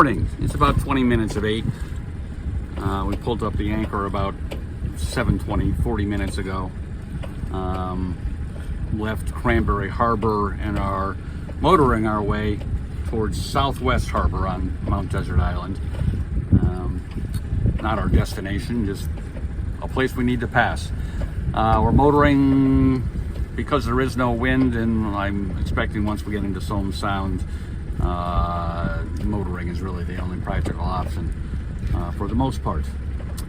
morning. It's about 20 minutes of 8. We pulled up the anchor about 40 minutes ago. Left Cranberry Harbor and are motoring our way towards Southwest Harbor on Mount Desert Island. Not our destination, just a place we need to pass. We're motoring because there is no wind, and I'm expecting once we get into Swans Sound, motoring is really the only practical option for the most part.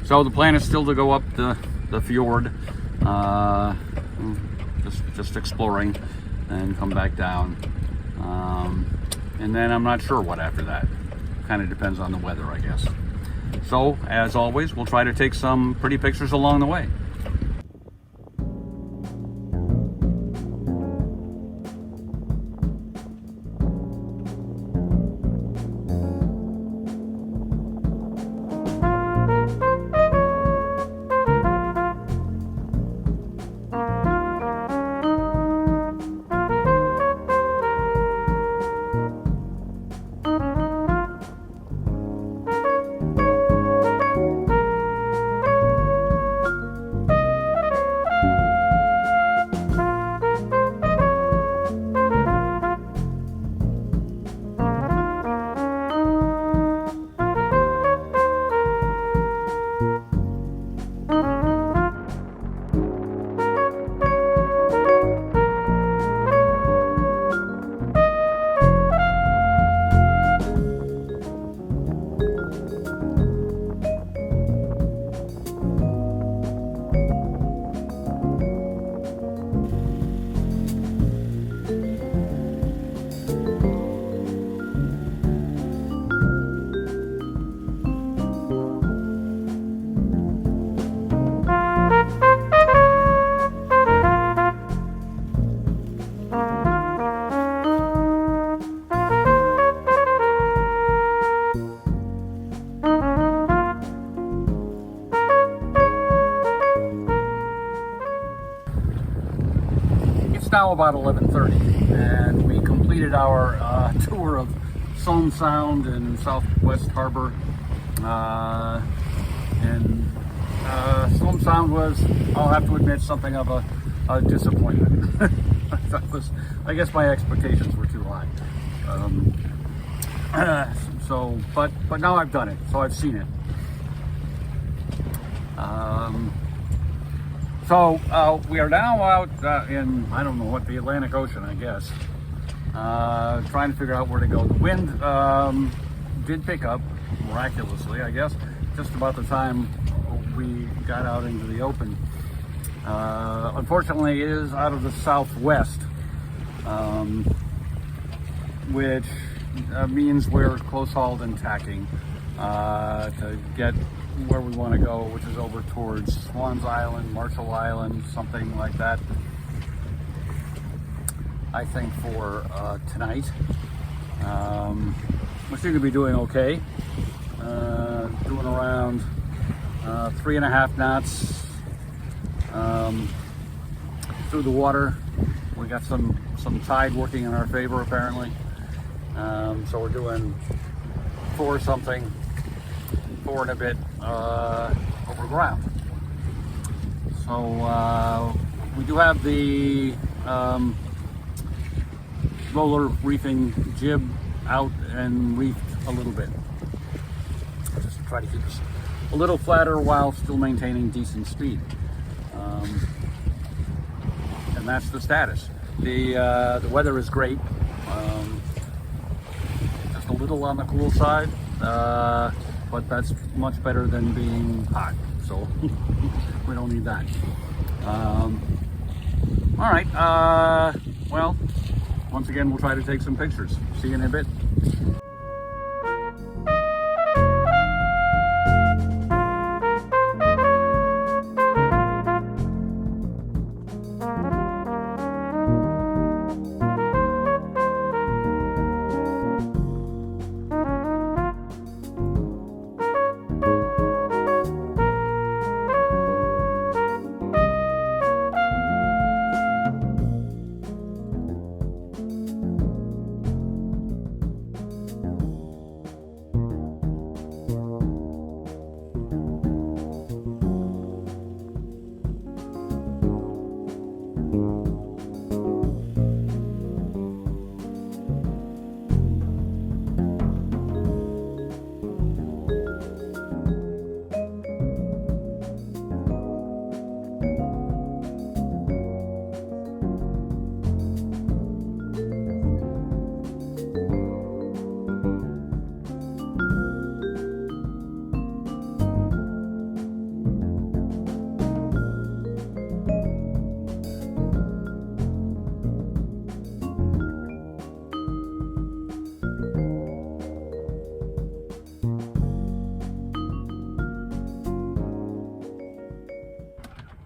So the plan is still to go up the fjord, just exploring, and come back down. And then I'm not sure what after that. Kind of depends on the weather, I guess. So, as always, we'll try to take some pretty pictures along the way. Now about 11:30, and we completed our tour of Swans Sound and Southwest Harbor. Swans Sound was, I'll have to admit, something of a disappointment. I guess my expectations were too high. But now I've done it, so I've seen it. So we are now out in, I don't know what, the Atlantic Ocean, I guess, trying to figure out where to go. The wind did pick up, miraculously, I guess, just about the time we got out into the open. Unfortunately, it is out of the southwest, which means we're close-hauled and tacking to get where we want to go, which is over towards Swans Island, Marshall Island, something like that. I think for tonight. We seem to be doing okay. Doing around 3.5 knots through the water. We got some tide working in our favor apparently. So we're doing 4 and a bit over ground. So we do have the roller reefing jib out and reefed a little bit, just to try to keep us a little flatter while still maintaining decent speed. And that's the status. The weather is great, just a little on the cool side. But that's much better than being hot, so we don't need that. All right, well, once again, we'll try to take some pictures. See you in a bit.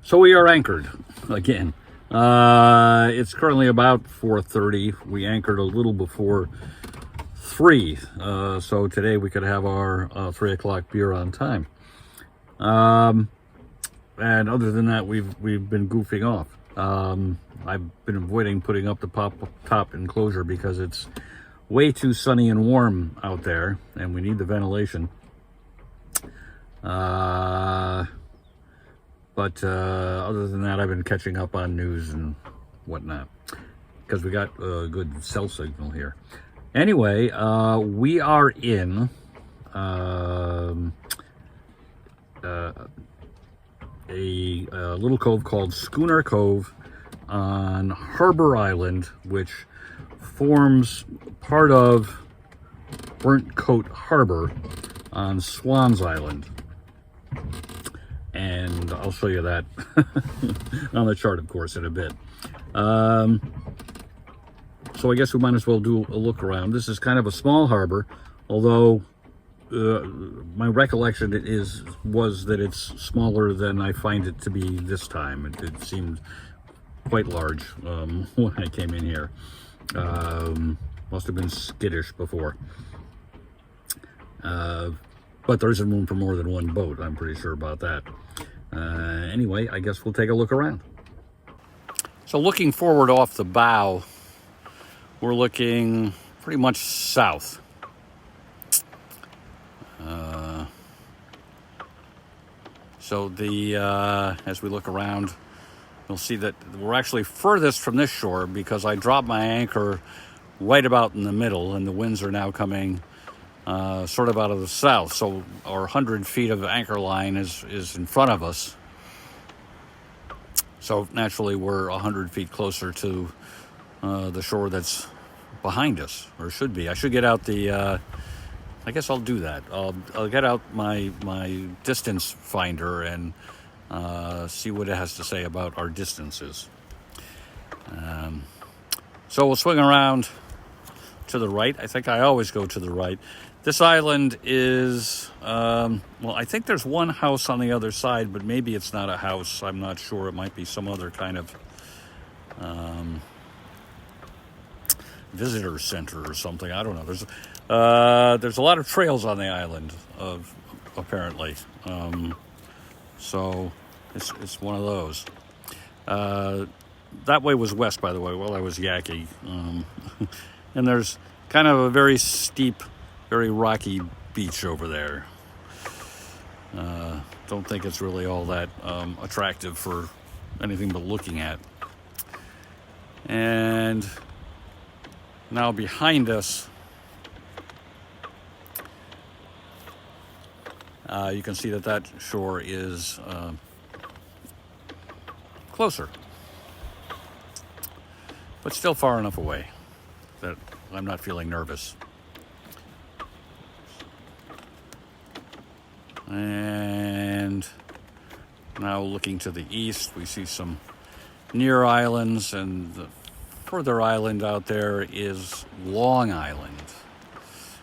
So we are anchored again. It's currently about 4:30. We anchored a little before 3, so today we could have our 3 o'clock beer on time. And other than that, we've been goofing off. I've been avoiding putting up the top enclosure because it's way too sunny and warm out there, and we need the ventilation. But other than that, I've been catching up on news and whatnot because we got a good cell signal here. Anyway, we are in a little cove called Schooner Cove on Harbor Island, which forms part of Burnt Coat Harbor on Swans Island. And I'll show you that on the chart, of course, in a bit. So I guess we might as well do a look around. This is kind of a small harbor, although my recollection was that it's smaller than I find it to be this time. It seemed quite large when I came in here. Must have been skittish before. But there isn't room for more than one boat. I'm pretty sure about that. Anyway, I guess we'll take a look around. So looking forward off the bow, we're looking pretty much south. So as we look around, you'll see that we're actually furthest from this shore because I dropped my anchor right about in the middle, and the winds are now coming sort of out of the south. So our 100 feet of anchor line is in front of us. So naturally we're 100 feet closer to the shore that's behind us, or should be. I should get out the, I guess I'll do that. I'll get out my distance finder and see what it has to say about our distances. So we'll swing around to the right. I think I always go to the right. This island is, well, I think there's one house on the other side, but maybe it's not a house. I'm not sure. It might be some other kind of visitor center or something. I don't know. There's a lot of trails on the island, apparently. So it's one of those. That way was west, by the way, while I was yakking. And there's kind of a very steep, very rocky beach over there. Don't think it's really all that attractive for anything but looking at. And now behind us, you can see that shore is closer, but still far enough away that I'm not feeling nervous. And now looking to the east, we see some near islands, and the further island out there is Long Island,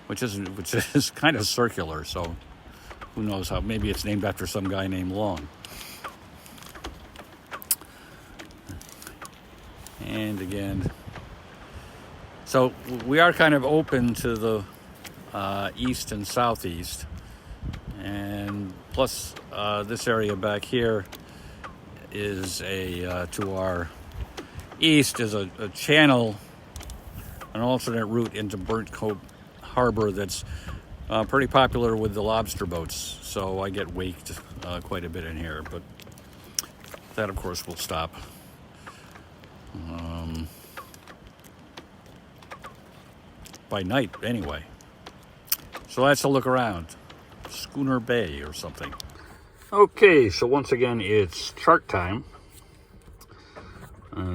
which is kind of circular, so who knows how. Maybe it's named after some guy named Long. And again, so we are kind of open to the east and southeast, and plus this area back here is to our east is a channel, an alternate route into Burnt Coat Harbor that's pretty popular with the lobster boats. So I get waked quite a bit in here, but that of course will stop. By night anyway. So that's a look around. Schooner Bay or something. Okay, so once again it's chart time.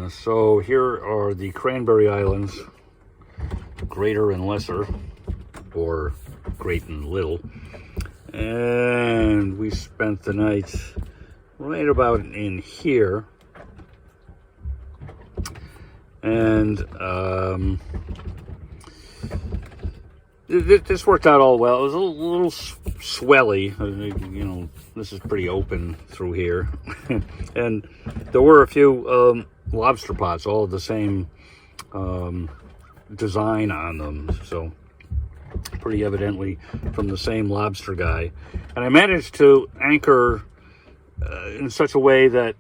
So here are the Cranberry Islands, greater and lesser, or great and little. And we spent the night right about in here. And this worked out all well. It was a little swelly. You know, this is pretty open through here. And there were a few lobster pots, all of the same design on them. So pretty evidently from the same lobster guy. And I managed to anchor in such a way that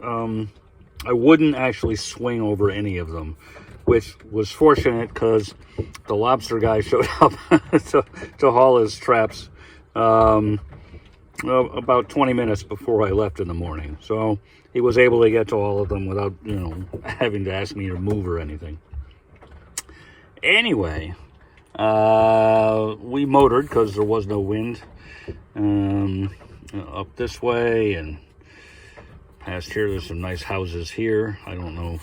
I wouldn't actually swing over any of them, which was fortunate because the lobster guy showed up to haul his traps about 20 minutes before I left in the morning. So he was able to get to all of them without, you know, having to ask me to move or anything. Anyway, we motored because there was no wind up this way, and past here there's some nice houses here. I don't know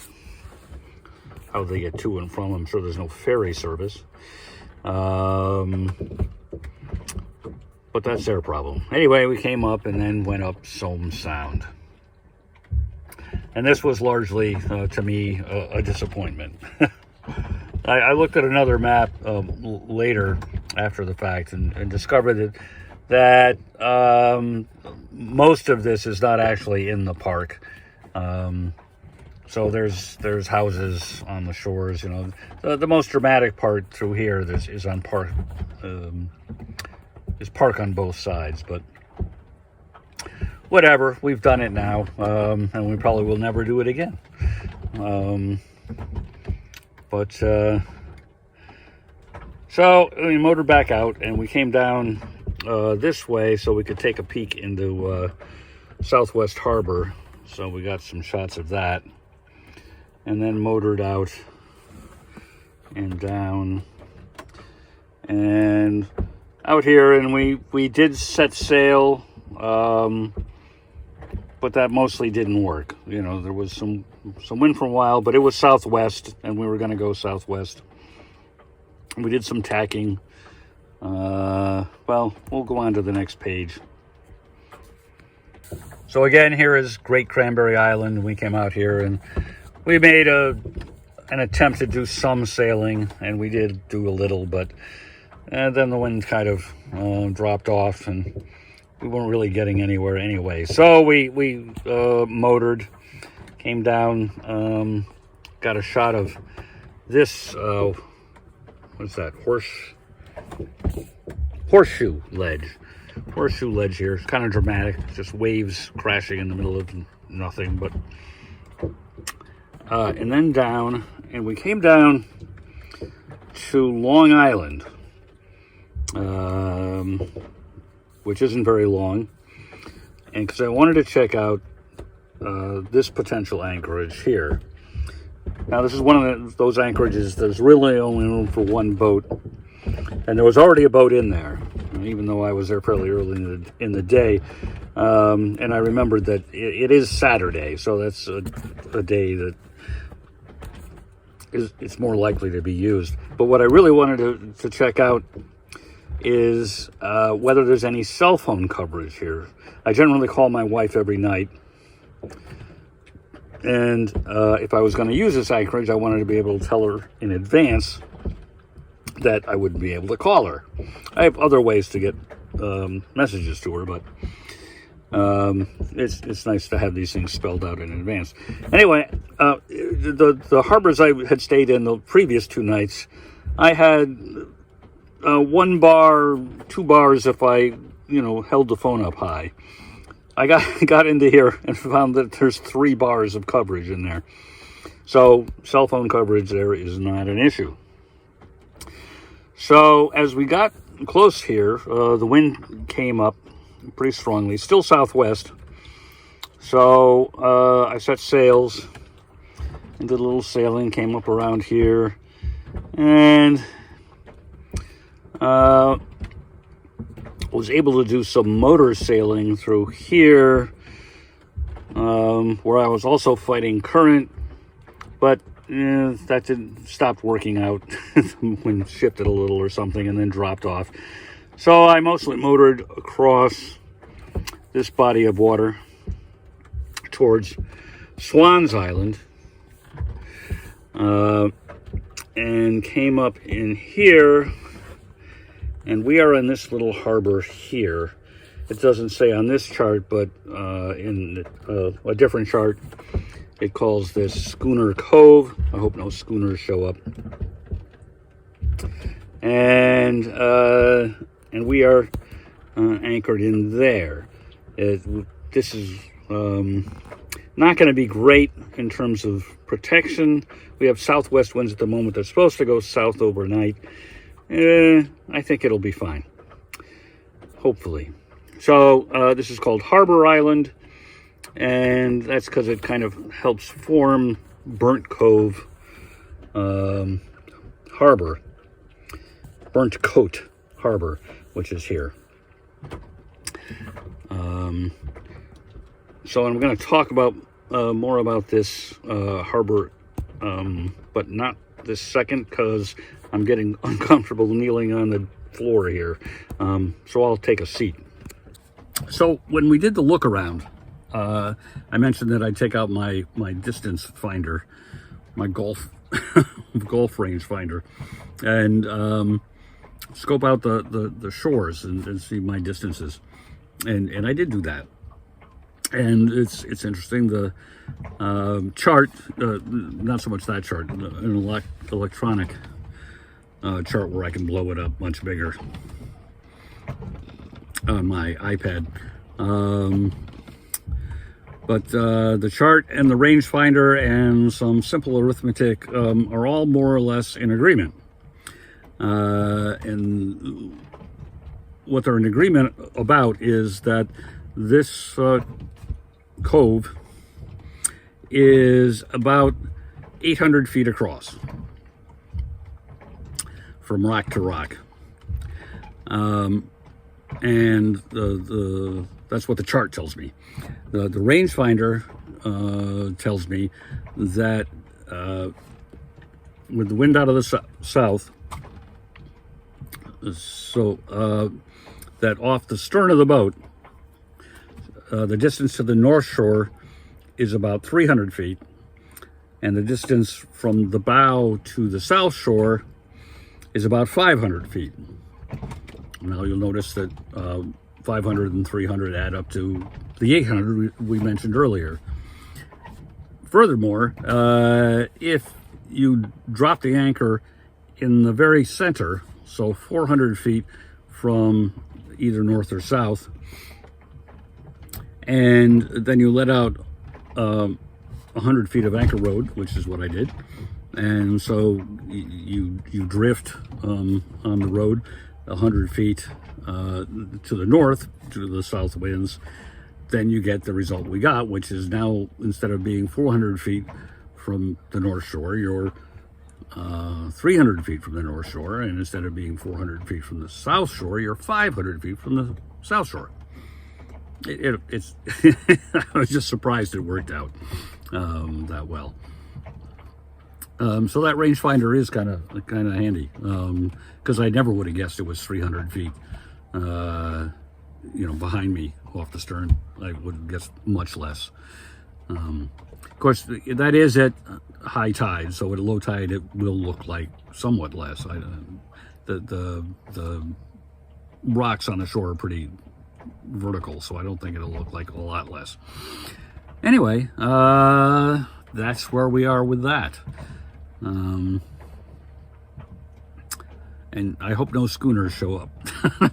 how they get to and from. I'm sure there's no ferry service, but that's their problem. Anyway, we came up and then went up Somme Sound, and this was largely to me a disappointment. I looked at another map later after the fact and discovered that most of this is not actually in the park. So there's houses on the shores. You know, the most dramatic part through here is on park. Is park on both sides, but whatever. We've done it now, and we probably will never do it again. So we motored back out, and we came down this way so we could take a peek into Southwest Harbor. So we got some shots of that, and then motored out and down and out here, and we did set sail, but that mostly didn't work. You know, there was some wind for a while, but it was southwest, and we were going to go southwest. We did some tacking. Well, we'll go on to the next page. So again, here is Great Cranberry Island. We came out here and we made an attempt to do some sailing, and we did do a little, but then the wind kind of dropped off, and we weren't really getting anywhere anyway. So we motored, came down, got a shot of this, what's that, horseshoe ledge. Horseshoe ledge here. It's kind of dramatic, just waves crashing in the middle of nothing, but and then down, and we came down to Long Island, which isn't very long, and because I wanted to check out this potential anchorage here. Now, this is one of those anchorages there's really only room for one boat, and there was already a boat in there, even though I was there fairly early in the day. And I remembered that it is Saturday, so that's a day that it's more likely to be used. But what I really wanted to check out is whether there's any cell phone coverage here. I generally call my wife every night, and if I was going to use this anchorage, I wanted to be able to tell her in advance that I wouldn't be able to call her. I have other ways to get messages to her, but it's nice to have these things spelled out in advance. Anyway, the harbors I had stayed in the previous 2 nights, I had 1 bar, 2 bars if I, held the phone up high. I got into here and found that there's 3 bars of coverage in there. So cell phone coverage there is not an issue. So as we got close here, the wind came up pretty strongly, still southwest. So I set sails and did a little sailing, came up around here, and was able to do some motor sailing through here, where I was also fighting current, but that stopped working out. When shifted a little or something and then dropped off. So I mostly motored across this body of water towards Swans Island, and came up in here And we are in this little harbor here. It doesn't say on this chart, but in a different chart, it calls this Schooner Cove. I hope no schooners show up. And we are anchored in there. This is not going to be great in terms of protection. We have southwest winds at the moment. They're supposed to go south overnight. I think it'll be fine, hopefully. So this is called Harbor Island, and that's because it kind of helps form Burnt Cove Harbor, Burnt Coat Harbor, which is here. So I'm going to talk about more about this harbor, but not this second, because I'm getting uncomfortable kneeling on the floor here. So I'll take a seat. So when we did the look around, I mentioned that I'd take out my distance finder, my golf range finder, and scope out the shores and see my distances. And I did do that. And it's interesting, the chart, not so much that chart, an electronic chart where I can blow it up much bigger on my iPad. But the chart and the rangefinder and some simple arithmetic are all more or less in agreement. And what they're in agreement about is that this cove is about 800 feet across from rock to rock. And that's what the chart tells me. The rangefinder tells me that with the wind out of the south, so that off the stern of the boat, the distance to the north shore is about 300 feet, and the distance from the bow to the south shore is about 500 feet. Now you'll notice that 500 and 300 add up to the 800 we mentioned earlier. Furthermore, if you drop the anchor in the very center, so 400 feet from either north or south, and then you let out 100 feet of anchor road, which is what I did, and so you drift on the road 100 feet to the north, to the south winds, then you get the result we got, which is now, instead of being 400 feet from the north shore, you're 300 feet from the north shore, and instead of being 400 feet from the south shore, you're 500 feet from the south shore. It's I was just surprised it worked out that well. So that rangefinder is kind of handy, because I never would have guessed it was 300 feet, behind me off the stern. I would have guessed much less. Of course, that is at high tide, so at low tide it will look like somewhat less. The rocks on the shore are pretty vertical, so I don't think it'll look like a lot less. Anyway, that's where we are with that. And I hope no schooners show up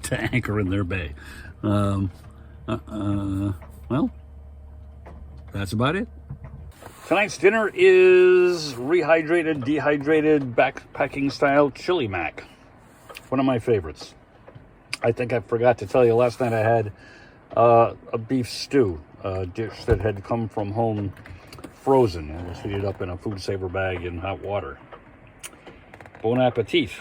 to anchor in their bay. Well, that's about it. Tonight's dinner is rehydrated, dehydrated, backpacking style chili mac. One of my favorites. I think I forgot to tell you, last night I had a beef stew, a dish that had come from home frozen. It was heated up in a food saver bag in hot water. Bon appetit.